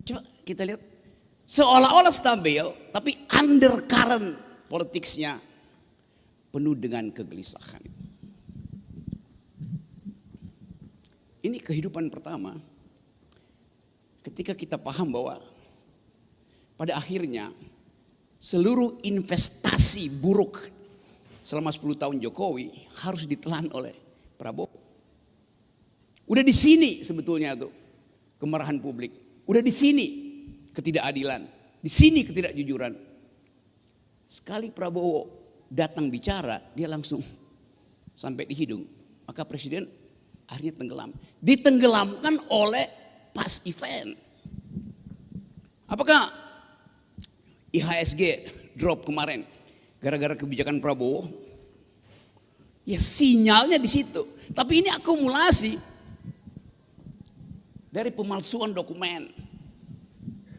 Coba kita lihat, seolah-olah stabil, tapi undercurrent politiknya penuh dengan kegelisahan. Ini kehidupan pertama ketika kita paham bahwa pada akhirnya seluruh investasi buruk selama 10 tahun Jokowi harus ditelan oleh Prabowo. Udah di sini sebetulnya tuh kemarahan publik. Udah di sini ketidakadilan, di sini ketidakjujuran. Sekali Prabowo datang bicara, dia langsung sampai di hidung. Maka presiden akhirnya tenggelam. Ditenggelamkan oleh past event. Apakah IHSG drop kemarin gara-gara kebijakan Prabowo? Ya sinyalnya di situ. Tapi ini akumulasi dari pemalsuan dokumen,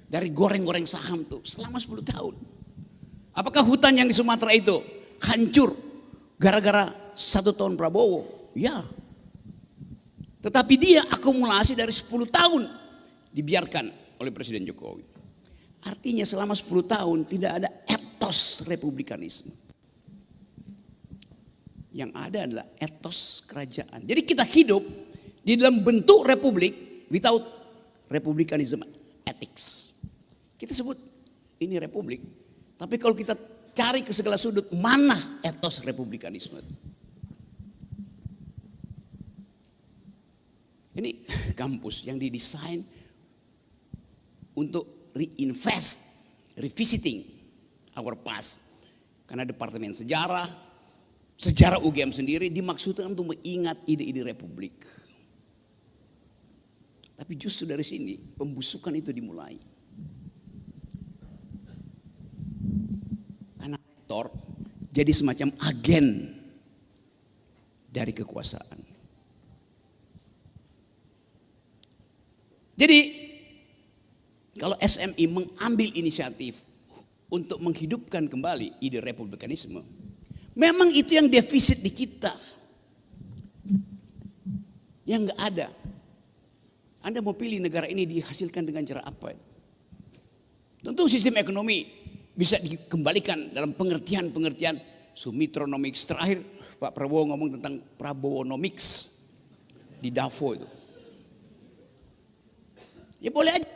dari goreng-goreng saham tuh selama 10 tahun. Apakah hutan yang di Sumatera itu hancur gara-gara 1 tahun Prabowo? Ya. Tetapi dia akumulasi dari 10 tahun dibiarkan oleh Presiden Jokowi. Artinya selama 10 tahun tidak ada etos republikanisme. Yang ada adalah etos kerajaan. Jadi kita hidup di dalam bentuk republik without republikanism ethics. Kita sebut ini republik. Tapi kalau kita cari ke segala sudut, mana etos republikanisme itu? Ini kampus yang didesain untuk reinvest, revisiting our past. Karena Departemen Sejarah UGM sendiri dimaksudkan untuk mengingat ide-ide republik. Tapi justru dari sini pembusukan itu dimulai. Karena rektor jadi semacam agen dari kekuasaan. Jadi kalau SMI mengambil inisiatif untuk menghidupkan kembali ide republikanisme, memang itu yang defisit di kita, yang nggak ada. Anda mau pilih negara ini dihasilkan dengan cara apa? Tentu sistem ekonomi bisa dikembalikan dalam pengertian Sumitronomics. Terakhir Pak Prabowo ngomong tentang Prabowonomics di Davos itu. Ya boleh aja.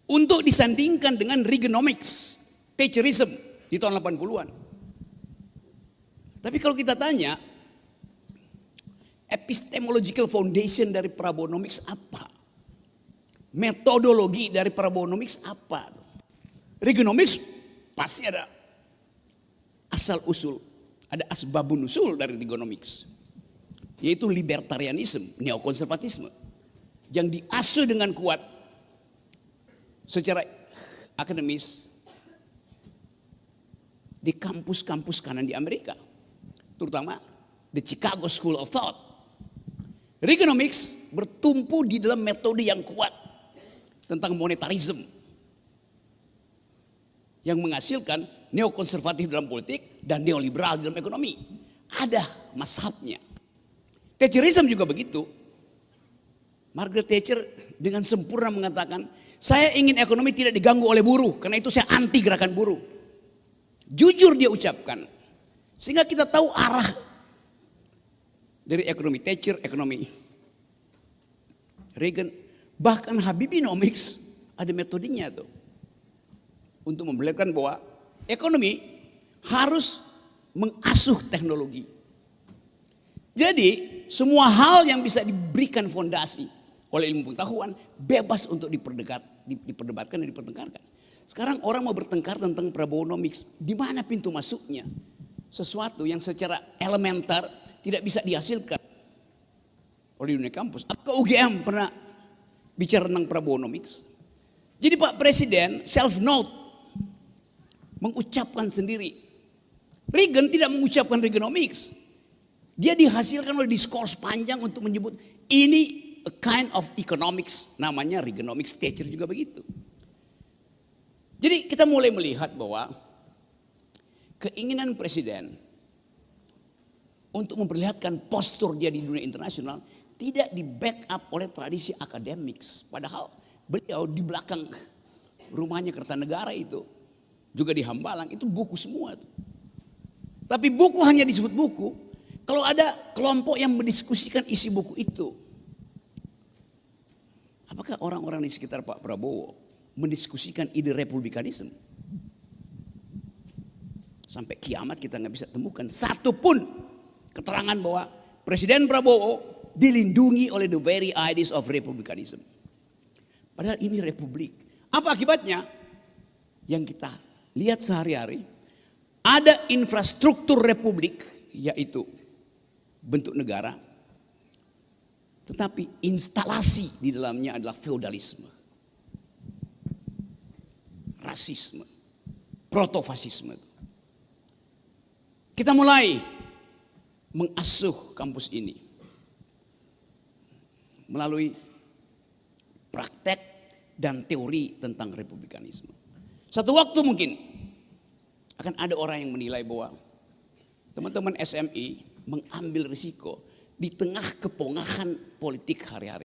Untuk disandingkan dengan Reaganomics, Thatcherism di tahun 80-an. Tapi kalau kita tanya, epistemological foundation dari Prabowonomics apa? Metodologi dari Prabowonomics apa? Reaganomics pasti ada asal usul, ada asbabun usul dari Reaganomics, yaitu libertarianisme, neokonservatisme, yang diasuh dengan kuat secara akademis di kampus-kampus kanan di Amerika, terutama the Chicago School of Thought. Reaganomics bertumpu di dalam metode yang kuat tentang monetarisme yang menghasilkan neokonservatif dalam politik dan neoliberal dalam ekonomi. Ada mazhabnya. Thatcherism juga begitu. Margaret Thatcher dengan sempurna mengatakan, saya ingin ekonomi tidak diganggu oleh buruh, karena itu saya anti gerakan buruh. Jujur dia ucapkan, sehingga kita tahu arah dari ekonomi Thatcher, ekonomi Reagan, bahkan Habibinomics ada metodenya tuh untuk memperlihatkan bahwa ekonomi harus mengasuh teknologi. Jadi semua hal yang bisa diberikan fondasi oleh ilmu pengetahuan bebas untuk diperdebatkan dan dipertengkarkan. Sekarang orang mau bertengkar tentang Prabowonomics, di mana pintu masuknya? Sesuatu yang secara elementer tidak bisa dihasilkan oleh dunia kampus. Apakah UGM pernah bicara tentang Prabowonomics? Jadi Pak Presiden self-note mengucapkan sendiri. Reagan tidak mengucapkan Reaganomics. Dia dihasilkan oleh diskurs panjang untuk menyebut ini a kind of economics, namanya Reaganomics. Thatcher juga begitu. Jadi kita mulai melihat bahwa keinginan presiden untuk memperlihatkan postur dia di dunia internasional tidak di backup oleh tradisi akademik. Padahal beliau di belakang rumahnya Kertanegara itu, juga di Hambalang, itu buku semua tuh. Tapi buku hanya disebut buku kalau ada kelompok yang mendiskusikan isi buku itu. Apakah orang-orang di sekitar Pak Prabowo mendiskusikan ide republikanisme? Sampai kiamat kita nggak bisa temukan satu pun keterangan bahwa Presiden Prabowo dilindungi oleh the very ideas of republikanism. Padahal ini republik. Apa akibatnya? Yang kita lihat sehari-hari, ada infrastruktur republik, yaitu bentuk negara, tetapi instalasi di dalamnya adalah feodalisme, rasisme, protofasisme. Kita mulai mengasuh kampus ini melalui praktek dan teori tentang republikanisme. Satu waktu mungkin akan ada orang yang menilai bahwa teman-teman SMI mengambil risiko di tengah kepongahan politik hari-hari.